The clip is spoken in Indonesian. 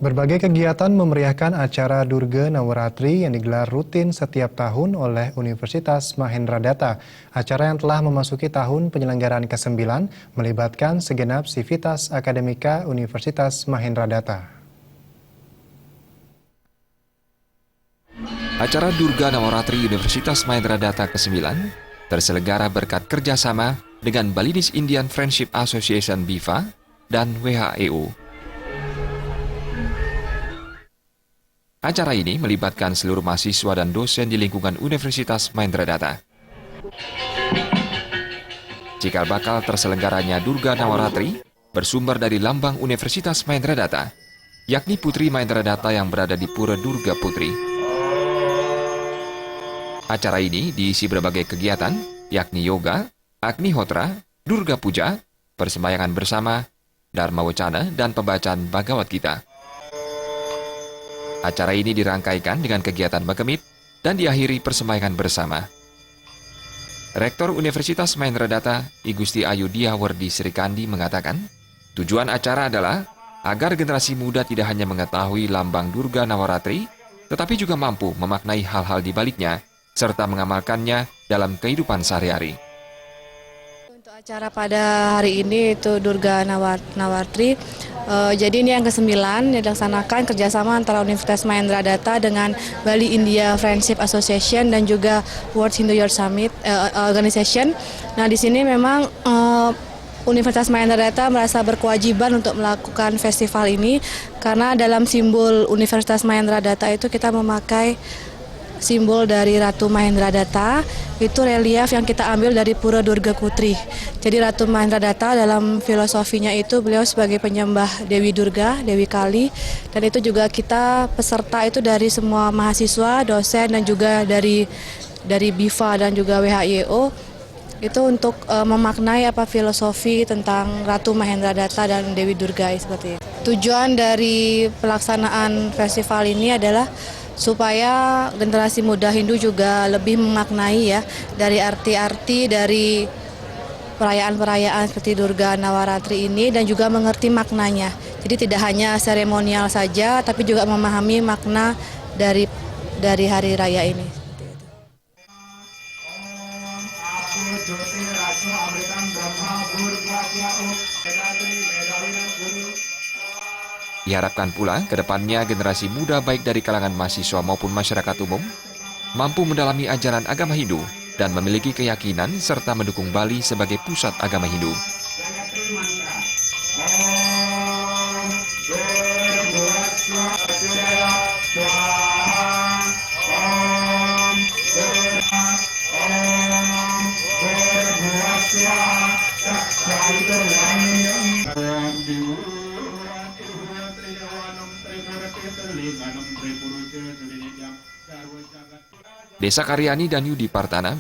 Berbagai kegiatan memeriahkan acara Durga Navaratri yang digelar rutin setiap tahun oleh Universitas Mahendradatta. Acara yang telah memasuki tahun penyelenggaraan ke-9 melibatkan segenap sivitas akademika Universitas Mahendradatta. Acara Durga Navaratri Universitas Mahendradatta ke-9 terselenggara berkat kerjasama dengan Balinese Indian Friendship Association BIFA dan WHO. Acara ini melibatkan seluruh mahasiswa dan dosen di lingkungan Universitas Mahendradatta. Cikal bakal terselenggaranya Durga Navaratri bersumber dari lambang Universitas Mahendradatta, yakni Putri Mahendradatta yang berada di Pura Durga Putri. Acara ini diisi berbagai kegiatan, yakni yoga, Agnihotra, Durga Puja, persembahyangan bersama, Dharma Wacana, dan pembacaan Bhagavad Gita. Acara ini dirangkaikan dengan kegiatan Bagemit dan diakhiri persembahyangan bersama. Rektor Universitas Mahendradatta, I Gusti Ayudhya Wardi Srikandi mengatakan, tujuan acara adalah agar generasi muda tidak hanya mengetahui lambang Durga Navaratri, tetapi juga mampu memaknai hal-hal di baliknya, serta mengamalkannya dalam kehidupan sehari-hari. Untuk acara pada hari ini itu Durga Navaratri. Jadi ini yang ke-9 yang dilaksanakan kerjasama antara Universitas Mahendradatta dengan Bali India Friendship Association dan juga World Hindu Youth Summit Organization. Nah di sini memang Universitas Mahendradatta merasa berkewajiban untuk melakukan festival ini karena dalam simbol Universitas Mahendradatta itu kita memakai simbol dari Ratu Mahendradatta, itu relief yang kita ambil dari Pura Durga Putri. Jadi Ratu Mahendradatta dalam filosofinya itu beliau sebagai penyembah Dewi Durga, Dewi Kali, dan itu juga kita peserta itu dari semua mahasiswa, dosen, dan juga dari BIFA dan juga WHO, itu untuk memaknai filosofi tentang Ratu Mahendradatta dan Dewi Durga seperti itu. Tujuan dari pelaksanaan festival ini adalah supaya generasi muda Hindu juga lebih memaknai ya dari arti-arti dari perayaan-perayaan seperti Durga Navaratri ini dan juga mengerti maknanya. Jadi tidak hanya seremonial saja tapi juga memahami makna dari hari raya ini. Diharapkan pula ke depannya generasi muda baik dari kalangan mahasiswa maupun masyarakat umum mampu mendalami ajaran agama Hindu dan memiliki keyakinan serta mendukung Bali sebagai pusat agama Hindu. Desa Karyani dan Yudi Partana